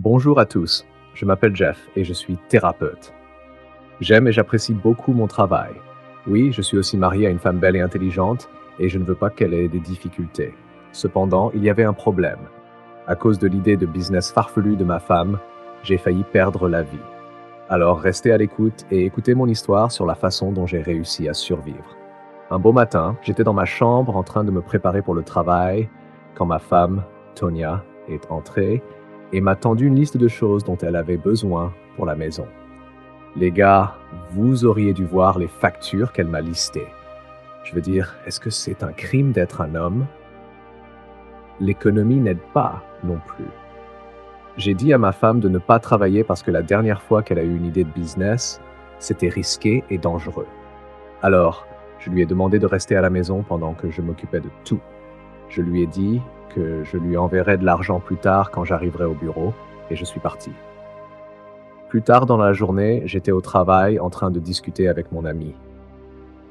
Bonjour à tous, je m'appelle Jeff et je suis thérapeute. J'aime et j'apprécie beaucoup mon travail. Oui, je suis aussi marié à une femme belle et intelligente et je ne veux pas qu'elle ait des difficultés. Cependant, il y avait un problème. À cause de l'idée de business farfelue de ma femme, j'ai failli perdre la vie. Alors restez à l'écoute et écoutez mon histoire sur la façon dont j'ai réussi à survivre. Un beau matin, j'étais dans ma chambre en train de me préparer pour le travail quand ma femme, Tonia, est entrée et m'a tendu une liste de choses dont elle avait besoin pour la maison. Les gars, vous auriez dû voir les factures qu'elle m'a listées. Je veux dire, est-ce que c'est un crime d'être un homme? L'économie n'aide pas non plus. J'ai dit à ma femme de ne pas travailler parce que la dernière fois qu'elle a eu une idée de business, c'était risqué et dangereux. Alors, je lui ai demandé de rester à la maison pendant que je m'occupais de tout. Je lui ai dit que je lui enverrais de l'argent plus tard quand j'arriverai au bureau, et je suis parti. Plus tard dans la journée, j'étais au travail en train de discuter avec mon ami.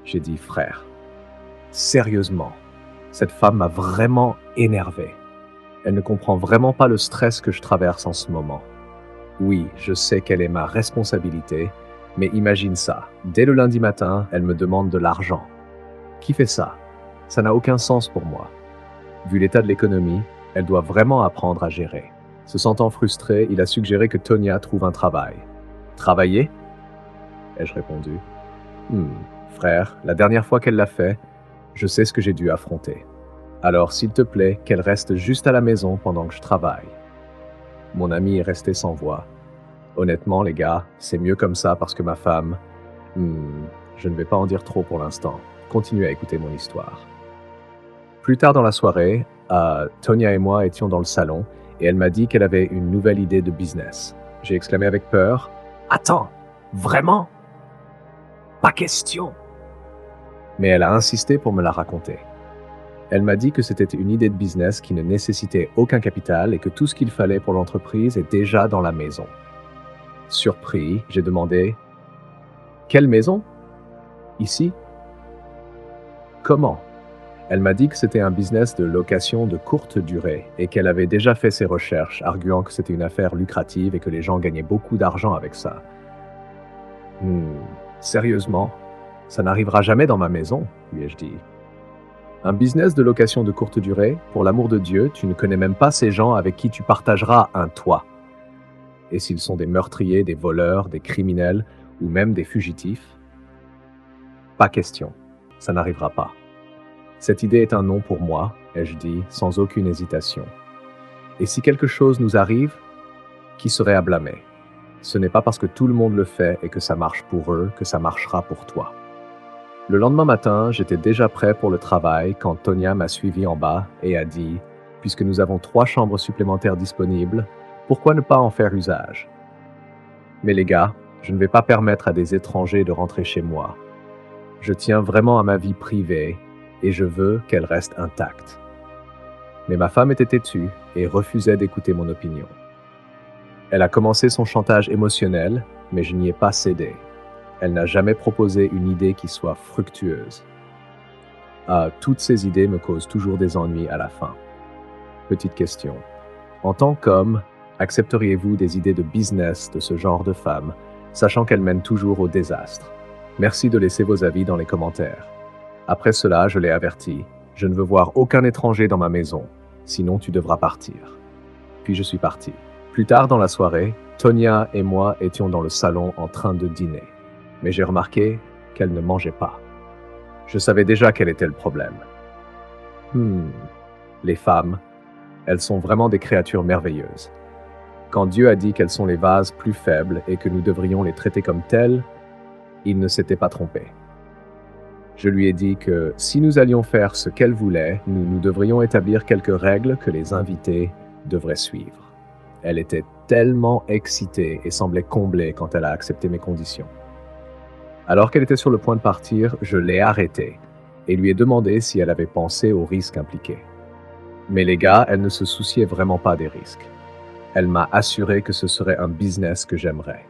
J'ai dit, frère, sérieusement, cette femme m'a vraiment énervé. Elle ne comprend vraiment pas le stress que je traverse en ce moment. Oui, je sais qu'elle est ma responsabilité, mais imagine ça. Dès le lundi matin, elle me demande de l'argent. Qui fait ça? Ça n'a aucun sens pour moi. Vu l'état de l'économie, elle doit vraiment apprendre à gérer. Se sentant frustré, il a suggéré que Tonia trouve un travail. Travailler? Ai-je répondu. Frère, la dernière fois qu'elle l'a fait, je sais ce que j'ai dû affronter. Alors, s'il te plaît, qu'elle reste juste à la maison pendant que je travaille. Mon ami est resté sans voix. Honnêtement, les gars, c'est mieux comme ça parce que ma femme... je ne vais pas en dire trop pour l'instant. Continuez à écouter mon histoire. Plus tard dans la soirée, Tonia et moi étions dans le salon et elle m'a dit qu'elle avait une nouvelle idée de business. J'ai exclamé avec peur, « Attends, vraiment? Pas question !» Mais elle a insisté pour me la raconter. Elle m'a dit que c'était une idée de business qui ne nécessitait aucun capital et que tout ce qu'il fallait pour l'entreprise est déjà dans la maison. Surpris, j'ai demandé, « Quelle maison? Ici? Comment ?» Elle m'a dit que c'était un business de location de courte durée et qu'elle avait déjà fait ses recherches, arguant que c'était une affaire lucrative et que les gens gagnaient beaucoup d'argent avec ça. Sérieusement, ça n'arrivera jamais dans ma maison, lui ai-je dit. Un business de location de courte durée, pour l'amour de Dieu, tu ne connais même pas ces gens avec qui tu partageras un toit. Et s'ils sont des meurtriers, des voleurs, des criminels ou même des fugitifs? Pas question, ça n'arrivera pas. Cette idée est un non pour moi, ai-je dit, sans aucune hésitation. Et si quelque chose nous arrive, qui serait à blâmer? Ce n'est pas parce que tout le monde le fait et que ça marche pour eux que ça marchera pour toi. Le lendemain matin, j'étais déjà prêt pour le travail quand Tonia m'a suivi en bas et a dit « Puisque nous avons 3 chambres supplémentaires disponibles, pourquoi ne pas en faire usage? Mais les gars, je ne vais pas permettre à des étrangers de rentrer chez moi. Je tiens vraiment à ma vie privée et je veux qu'elle reste intacte. » Mais ma femme était têtue et refusait d'écouter mon opinion. Elle a commencé son chantage émotionnel, mais je n'y ai pas cédé. Elle n'a jamais proposé une idée qui soit fructueuse. Toutes ces idées me causent toujours des ennuis à la fin. Petite question. En tant qu'homme, accepteriez-vous des idées de business de ce genre de femme, sachant qu'elles mènent toujours au désastre? Merci de laisser vos avis dans les commentaires. Après cela, je l'ai averti. Je ne veux voir aucun étranger dans ma maison, sinon tu devras partir. Puis je suis parti. Plus tard dans la soirée, Tonia et moi étions dans le salon en train de dîner. Mais j'ai remarqué qu'elle ne mangeait pas. Je savais déjà quel était le problème. Les femmes, elles sont vraiment des créatures merveilleuses. Quand Dieu a dit qu'elles sont les vases plus faibles et que nous devrions les traiter comme telles, il ne s'était pas trompé. Je lui ai dit que si nous allions faire ce qu'elle voulait, nous devrions établir quelques règles que les invités devraient suivre. Elle était tellement excitée et semblait comblée quand elle a accepté mes conditions. Alors qu'elle était sur le point de partir, je l'ai arrêtée et lui ai demandé si elle avait pensé aux risques impliqués. Mais les gars, elle ne se souciait vraiment pas des risques. Elle m'a assuré que ce serait un business que j'aimerais.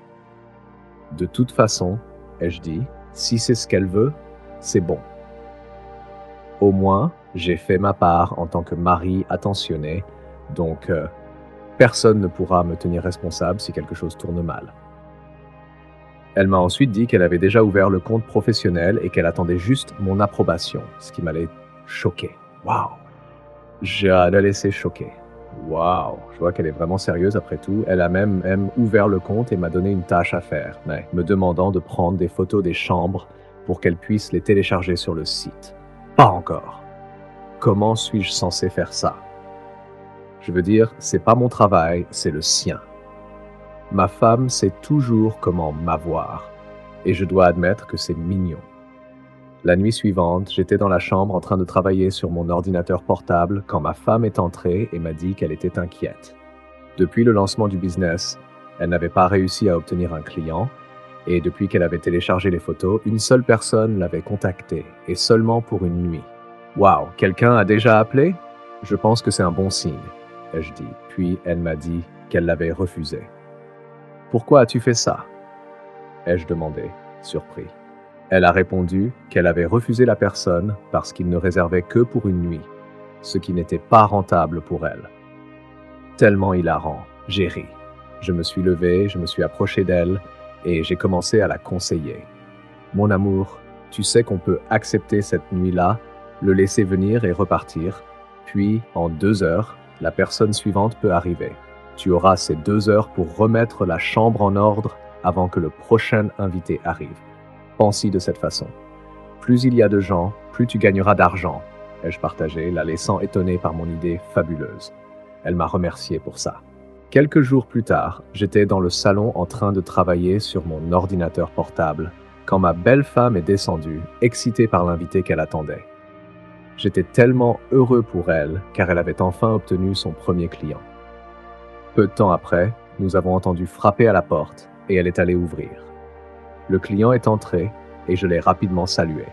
De toute façon, ai-je dit, si c'est ce qu'elle veut, c'est bon. Au moins, j'ai fait ma part en tant que mari attentionné, donc Personne ne pourra me tenir responsable si quelque chose tourne mal. Elle m'a ensuite dit qu'elle avait déjà ouvert le compte professionnel et qu'elle attendait juste mon approbation, ce qui m'allait choquer. Waouh! Je l'ai laissé choquer. Waouh! Je vois qu'elle est vraiment sérieuse après tout. Elle a même ouvert le compte et m'a donné une tâche à faire, mais me demandant de prendre des photos des chambres pour qu'elle puisse les télécharger sur le site. Pas encore. Comment suis-je censé faire ça? Je veux dire, c'est pas mon travail, c'est le sien. Ma femme sait toujours comment m'avoir, et je dois admettre que c'est mignon. La nuit suivante, j'étais dans la chambre en train de travailler sur mon ordinateur portable quand ma femme est entrée et m'a dit qu'elle était inquiète. Depuis le lancement du business, elle n'avait pas réussi à obtenir un client, et depuis qu'elle avait téléchargé les photos, une seule personne l'avait contactée, et seulement pour une nuit. Waouh, quelqu'un a déjà appelé? Je pense que c'est un bon signe, ai-je dit. Puis elle m'a dit qu'elle l'avait refusé. Pourquoi as-tu fait ça? Ai-je demandé, surpris. Elle a répondu qu'elle avait refusé la personne parce qu'il ne réservait que pour une nuit, ce qui n'était pas rentable pour elle. Tellement hilarant, j'ai ri. Je me suis levé, je me suis approché d'elle et j'ai commencé à la conseiller. Mon amour, tu sais qu'on peut accepter cette nuit-là, le laisser venir et repartir, puis en 2 heures, la personne suivante peut arriver. Tu auras ces 2 heures pour remettre la chambre en ordre avant que le prochain invité arrive. Pense-y de cette façon. Plus il y a de gens, plus tu gagneras d'argent, ai-je partagé, la laissant étonnée par mon idée fabuleuse. Elle m'a remercié pour ça. Quelques jours plus tard, j'étais dans le salon en train de travailler sur mon ordinateur portable quand ma belle femme est descendue, excitée par l'invité qu'elle attendait. J'étais tellement heureux pour elle car elle avait enfin obtenu son premier client. Peu de temps après, nous avons entendu frapper à la porte et elle est allée ouvrir. Le client est entré et je l'ai rapidement salué.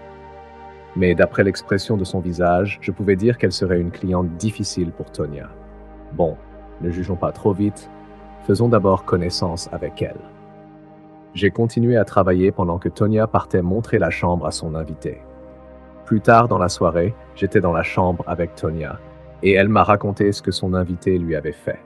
Mais d'après l'expression de son visage, je pouvais dire qu'elle serait une cliente difficile pour Tonia. Bon, ne jugeons pas trop vite, faisons d'abord connaissance avec elle. J'ai continué à travailler pendant que Tonia partait montrer la chambre à son invité. Plus tard dans la soirée, j'étais dans la chambre avec Tonia et elle m'a raconté ce que son invité lui avait fait.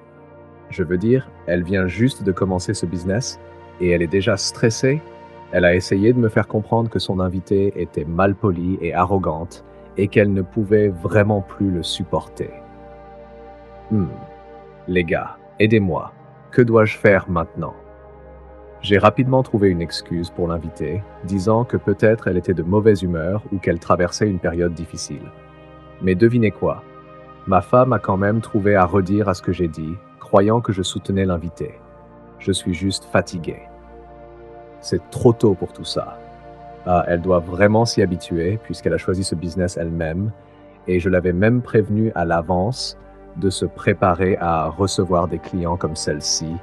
Je veux dire, elle vient juste de commencer ce business et elle est déjà stressée. Elle a essayé de me faire comprendre que son invitée était malpolie et arrogante et qu'elle ne pouvait vraiment plus le supporter. Les gars, aidez-moi. Que dois-je faire maintenant? J'ai rapidement trouvé une excuse pour l'inviter, disant que peut-être elle était de mauvaise humeur ou qu'elle traversait une période difficile. Mais devinez quoi? Ma femme a quand même trouvé à redire à ce que j'ai dit, croyant que je soutenais l'invité. Je suis juste fatigué. C'est trop tôt pour tout ça. Elle doit vraiment s'y habituer puisqu'elle a choisi ce business elle-même et je l'avais même prévenue à l'avance de se préparer à recevoir des clients comme celle-ci,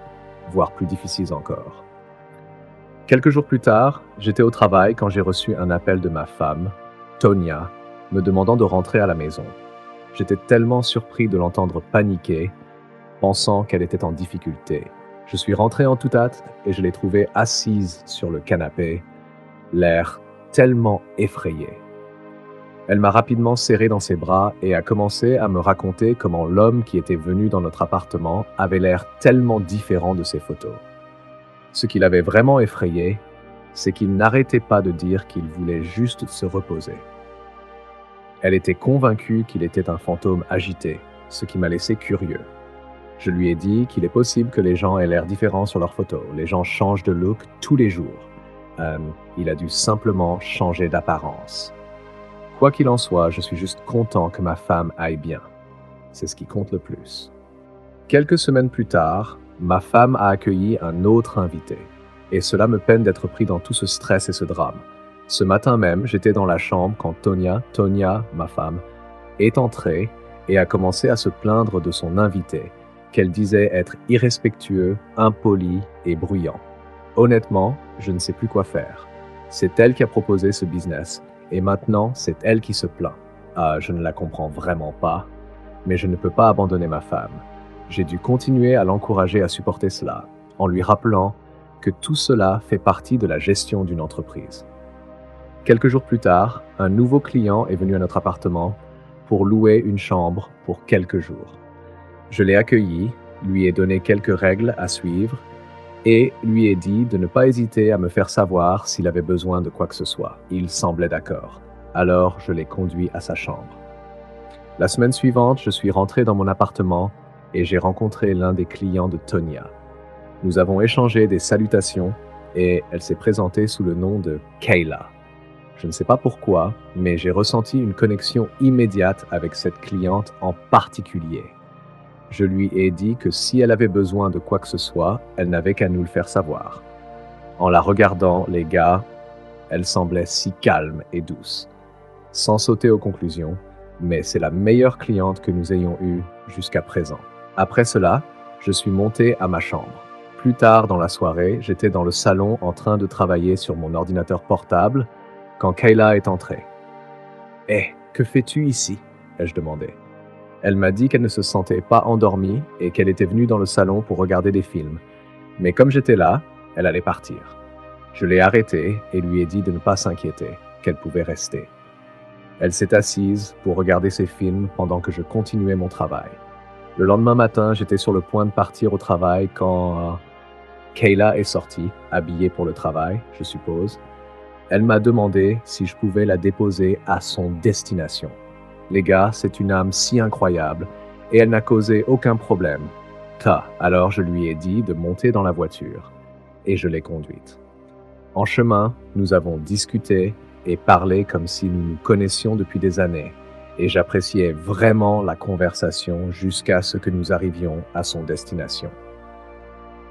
voire plus difficiles encore. Quelques jours plus tard, j'étais au travail quand j'ai reçu un appel de ma femme, Tonia, me demandant de rentrer à la maison. J'étais tellement surpris de l'entendre paniquer, pensant qu'elle était en difficulté. Je suis rentré en toute hâte et je l'ai trouvée assise sur le canapé, l'air tellement effrayé. Elle m'a rapidement serré dans ses bras et a commencé à me raconter comment l'homme qui était venu dans notre appartement avait l'air tellement différent de ses photos. Ce qui l'avait vraiment effrayé, c'est qu'il n'arrêtait pas de dire qu'il voulait juste se reposer. Elle était convaincue qu'il était un fantôme agité, ce qui m'a laissé curieux. Je lui ai dit qu'il est possible que les gens aient l'air différents sur leurs photos. Les gens changent de look tous les jours. Il a dû simplement changer d'apparence. Quoi qu'il en soit, je suis juste content que ma femme aille bien. C'est ce qui compte le plus. Quelques semaines plus tard, ma femme a accueilli un autre invité. Et cela me peine d'être pris dans tout ce stress et ce drame. Ce matin même, j'étais dans la chambre quand Tonia, ma femme, est entrée et a commencé à se plaindre de son invité, qu'elle disait être irrespectueux, impoli et bruyant. Honnêtement, je ne sais plus quoi faire. C'est elle qui a proposé ce business, et maintenant, c'est elle qui se plaint. Je ne la comprends vraiment pas, mais je ne peux pas abandonner ma femme. J'ai dû continuer à l'encourager à supporter cela, en lui rappelant que tout cela fait partie de la gestion d'une entreprise. Quelques jours plus tard, un nouveau client est venu à notre appartement pour louer une chambre pour quelques jours. Je l'ai accueilli lui ai donné quelques règles à suivre et lui ai dit de ne pas hésiter à me faire savoir s'il avait besoin de quoi que ce soit. Il semblait d'accord. Alors je l'ai conduit à sa chambre. La semaine suivante, je suis rentré dans mon appartement et j'ai rencontré l'un des clients de Tonya. Nous avons échangé des salutations et elle s'est présentée sous le nom de Kayla. Je ne sais pas pourquoi, mais j'ai ressenti une connexion immédiate avec cette cliente en particulier. Je lui ai dit que si elle avait besoin de quoi que ce soit, elle n'avait qu'à nous le faire savoir. En la regardant, les gars, elle semblait si calme et douce. Sans sauter aux conclusions, mais c'est la meilleure cliente que nous ayons eue jusqu'à présent. Après cela, je suis monté à ma chambre. Plus tard dans la soirée, j'étais dans le salon en train de travailler sur mon ordinateur portable quand Kayla est entrée. « Hé, que fais-tu ici ?» ai-je demandé. Elle m'a dit qu'elle ne se sentait pas endormie et qu'elle était venue dans le salon pour regarder des films. Mais comme j'étais là, elle allait partir. Je l'ai arrêtée et lui ai dit de ne pas s'inquiéter, qu'elle pouvait rester. Elle s'est assise pour regarder ses films pendant que je continuais mon travail. Le lendemain matin, j'étais sur le point de partir au travail quand Kayla est sortie, habillée pour le travail, je suppose. Elle m'a demandé si je pouvais la déposer à son destination. Les gars, c'est une âme si incroyable et elle n'a causé aucun problème. Alors je lui ai dit de monter dans la voiture et je l'ai conduite. En chemin, nous avons discuté et parlé comme si nous nous connaissions depuis des années et j'appréciais vraiment la conversation jusqu'à ce que nous arrivions à son destination.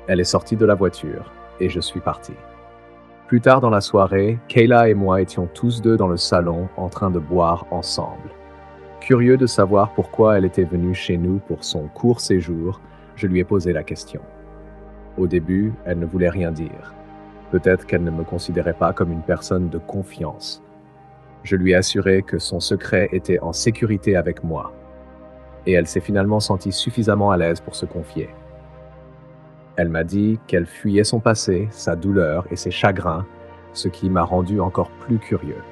Elle est sortie de la voiture et je suis parti. Plus tard dans la soirée, Kayla et moi étions tous deux dans le salon en train de boire ensemble. Curieux de savoir pourquoi elle était venue chez nous pour son court séjour, je lui ai posé la question. Au début, elle ne voulait rien dire. Peut-être qu'elle ne me considérait pas comme une personne de confiance. Je lui ai assuré que son secret était en sécurité avec moi. Et elle s'est finalement sentie suffisamment à l'aise pour se confier. Elle m'a dit qu'elle fuyait son passé, sa douleur et ses chagrins, ce qui m'a rendu encore plus curieux.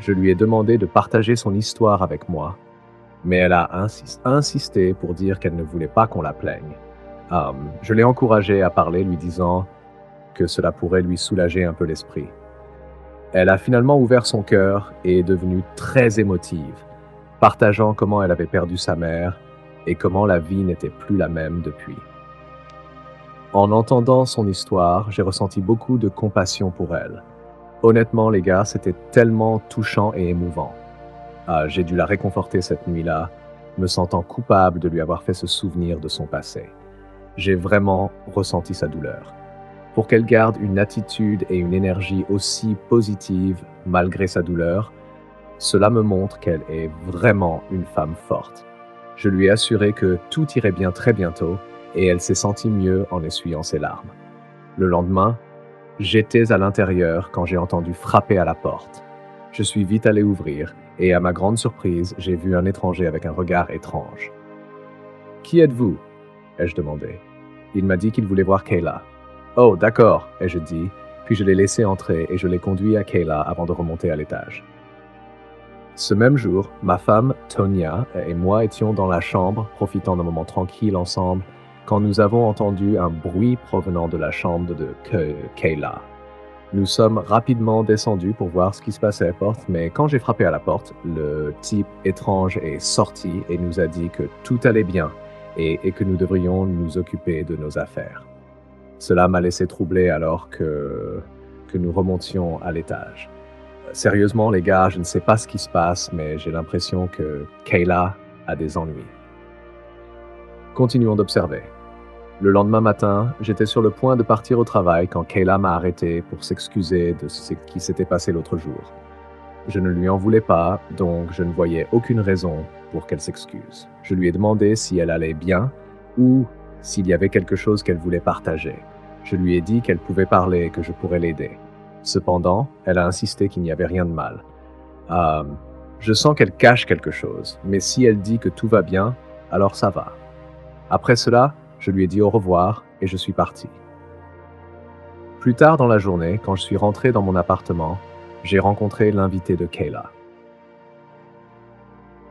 Je lui ai demandé de partager son histoire avec moi, mais elle a insisté pour dire qu'elle ne voulait pas qu'on la plaigne. Je l'ai encouragée à parler, lui disant que cela pourrait lui soulager un peu l'esprit. Elle a finalement ouvert son cœur et est devenue très émotive, partageant comment elle avait perdu sa mère et comment la vie n'était plus la même depuis. En entendant son histoire, j'ai ressenti beaucoup de compassion pour elle. Honnêtement, les gars, c'était tellement touchant et émouvant. J'ai dû la réconforter cette nuit-là, me sentant coupable de lui avoir fait se souvenir de son passé. J'ai vraiment ressenti sa douleur. Pour qu'elle garde une attitude et une énergie aussi positives malgré sa douleur, cela me montre qu'elle est vraiment une femme forte. Je lui ai assuré que tout irait bien très bientôt et elle s'est sentie mieux en essuyant ses larmes. Le lendemain, j'étais à l'intérieur quand j'ai entendu frapper à la porte. Je suis vite allé ouvrir et à ma grande surprise, j'ai vu un étranger avec un regard étrange. « Qui êtes-vous » ai-je demandé. Il m'a dit qu'il voulait voir Kayla. « Oh, d'accord » ai-je dit, puis je l'ai laissé entrer et je l'ai conduit à Kayla avant de remonter à l'étage. Ce même jour, ma femme, Tonya, et moi étions dans la chambre, profitant d'un moment tranquille ensemble, quand nous avons entendu un bruit provenant de la chambre de Kayla. Nous sommes rapidement descendus pour voir ce qui se passait à la porte, mais quand j'ai frappé à la porte, le type étrange est sorti et nous a dit que tout allait bien et que nous devrions nous occuper de nos affaires. Cela m'a laissé troublé alors que nous remontions à l'étage. Sérieusement, les gars, je ne sais pas ce qui se passe, mais j'ai l'impression que Kayla a des ennuis. Continuons d'observer. Le lendemain matin, j'étais sur le point de partir au travail quand Kayla m'a arrêté pour s'excuser de ce qui s'était passé l'autre jour. Je ne lui en voulais pas, donc je ne voyais aucune raison pour qu'elle s'excuse. Je lui ai demandé si elle allait bien ou s'il y avait quelque chose qu'elle voulait partager. Je lui ai dit qu'elle pouvait parler et que je pourrais l'aider. Cependant, elle a insisté qu'il n'y avait rien de mal. Je sens qu'elle cache quelque chose, mais si elle dit que tout va bien, alors ça va. Après cela, je lui ai dit au revoir et je suis parti. Plus tard dans la journée, quand je suis rentré dans mon appartement, j'ai rencontré l'invité de Kayla.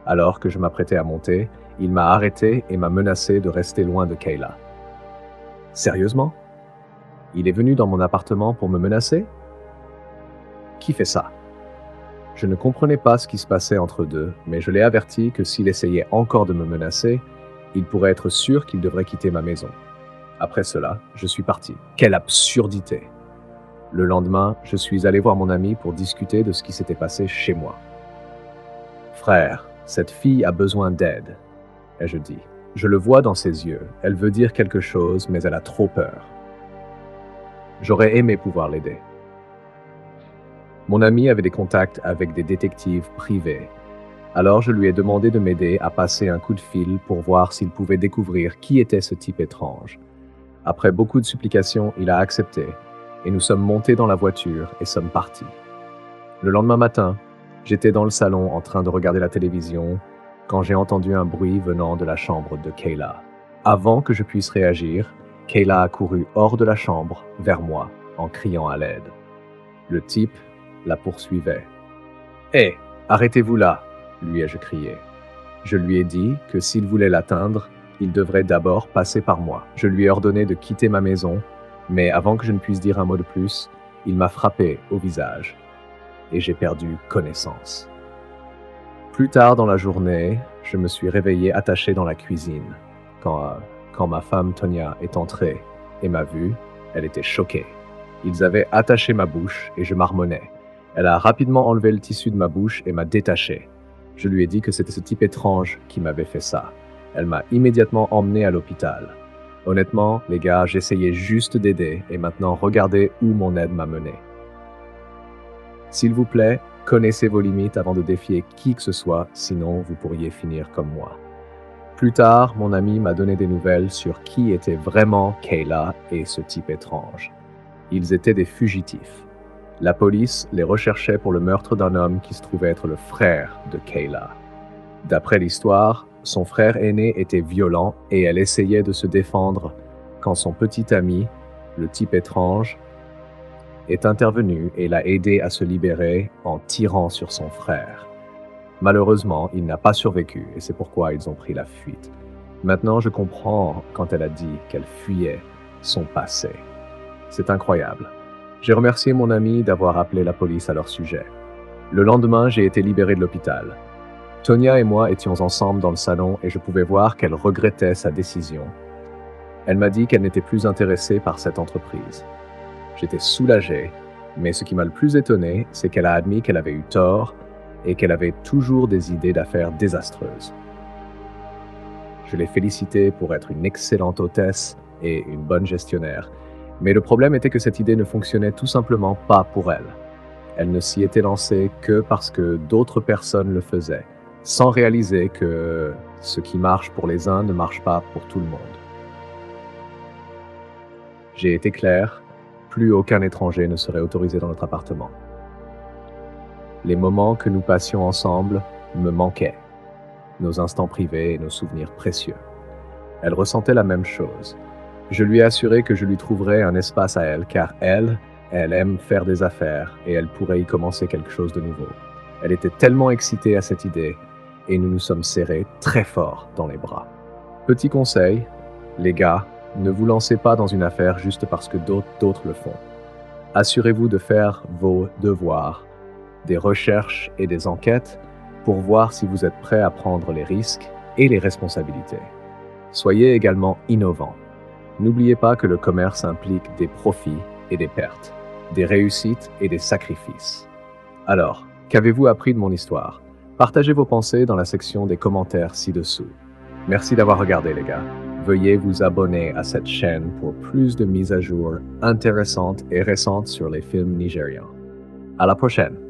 Alors que je m'apprêtais à monter, Il m'a arrêté et m'a menacé de rester loin de Kayla. Sérieusement? Il est venu dans mon appartement pour me menacer? Qui fait ça? Je ne comprenais pas ce qui se passait entre eux deux, mais je l'ai averti que s'il essayait encore de me menacer, il pourrait être sûr qu'il devrait quitter ma maison. Après cela, je suis parti. Quelle absurdité! Le lendemain, je suis allé voir mon ami pour discuter de ce qui s'était passé chez moi. Frère, cette fille a besoin d'aide, ai-je dit. Je le vois dans ses yeux. Elle veut dire quelque chose, mais elle a trop peur. J'aurais aimé pouvoir l'aider. Mon ami avait des contacts avec des détectives privés. Alors je lui ai demandé de m'aider à passer un coup de fil pour voir s'il pouvait découvrir qui était ce type étrange. Après beaucoup de supplications, il a accepté, et nous sommes montés dans la voiture et sommes partis. Le lendemain matin, j'étais dans le salon en train de regarder la télévision quand j'ai entendu un bruit venant de la chambre de Kayla. Avant que je puisse réagir, Kayla a couru hors de la chambre vers moi en criant à l'aide. Le type la poursuivait. « Hé, arrêtez-vous là !» lui ai-je crié. Je lui ai dit que s'il voulait l'atteindre, il devrait d'abord passer par moi. Je lui ai ordonné de quitter ma maison, mais avant que je ne puisse dire un mot de plus, il m'a frappé au visage et j'ai perdu connaissance. Plus tard dans la journée, je me suis réveillé attaché dans la cuisine. Quand ma femme Tonya est entrée et m'a vu, elle était choquée. Ils avaient attaché ma bouche et je marmonnais. Elle a rapidement enlevé le tissu de ma bouche et m'a détaché. Je lui ai dit que c'était ce type étrange qui m'avait fait ça. Elle m'a immédiatement emmené à l'hôpital. Honnêtement, les gars, j'essayais juste d'aider et maintenant regardez où mon aide m'a mené. S'il vous plaît, connaissez vos limites avant de défier qui que ce soit, sinon vous pourriez finir comme moi. Plus tard, mon ami m'a donné des nouvelles sur qui était vraiment Kayla et ce type étrange. Ils étaient des fugitifs. La police les recherchait pour le meurtre d'un homme qui se trouvait être le frère de Kayla. D'après l'histoire, son frère aîné était violent et elle essayait de se défendre quand son petit ami, le type étrange, est intervenu et l'a aidé à se libérer en tirant sur son frère. Malheureusement, il n'a pas survécu et c'est pourquoi ils ont pris la fuite. Maintenant, je comprends quand elle a dit qu'elle fuyait son passé. C'est incroyable. J'ai remercié mon ami d'avoir appelé la police à leur sujet. Le lendemain, j'ai été libéré de l'hôpital. Tonya et moi étions ensemble dans le salon et je pouvais voir qu'elle regrettait sa décision. Elle m'a dit qu'elle n'était plus intéressée par cette entreprise. J'étais soulagé, mais ce qui m'a le plus étonné, c'est qu'elle a admis qu'elle avait eu tort et qu'elle avait toujours des idées d'affaires désastreuses. Je l'ai félicitée pour être une excellente hôtesse et une bonne gestionnaire, mais le problème était que cette idée ne fonctionnait tout simplement pas pour elle. Elle ne s'y était lancée que parce que d'autres personnes le faisaient, sans réaliser que ce qui marche pour les uns ne marche pas pour tout le monde. J'ai été clair, plus aucun étranger ne serait autorisé dans notre appartement. Les moments que nous passions ensemble me manquaient, nos instants privés et nos souvenirs précieux. Elle ressentait la même chose. Je lui ai assuré que je lui trouverais un espace à elle, car elle aime faire des affaires et elle pourrait y commencer quelque chose de nouveau. Elle était tellement excitée à cette idée et nous nous sommes serrés très fort dans les bras. Petit conseil, les gars, ne vous lancez pas dans une affaire juste parce que d'autres le font. Assurez-vous de faire vos devoirs, des recherches et des enquêtes pour voir si vous êtes prêt à prendre les risques et les responsabilités. Soyez également innovants. N'oubliez pas que le commerce implique des profits et des pertes, des réussites et des sacrifices. Alors, qu'avez-vous appris de mon histoire? Partagez vos pensées dans la section des commentaires ci-dessous. Merci d'avoir regardé les gars. Veuillez vous abonner à cette chaîne pour plus de mises à jour intéressantes et récentes sur les films nigérians. À la prochaine!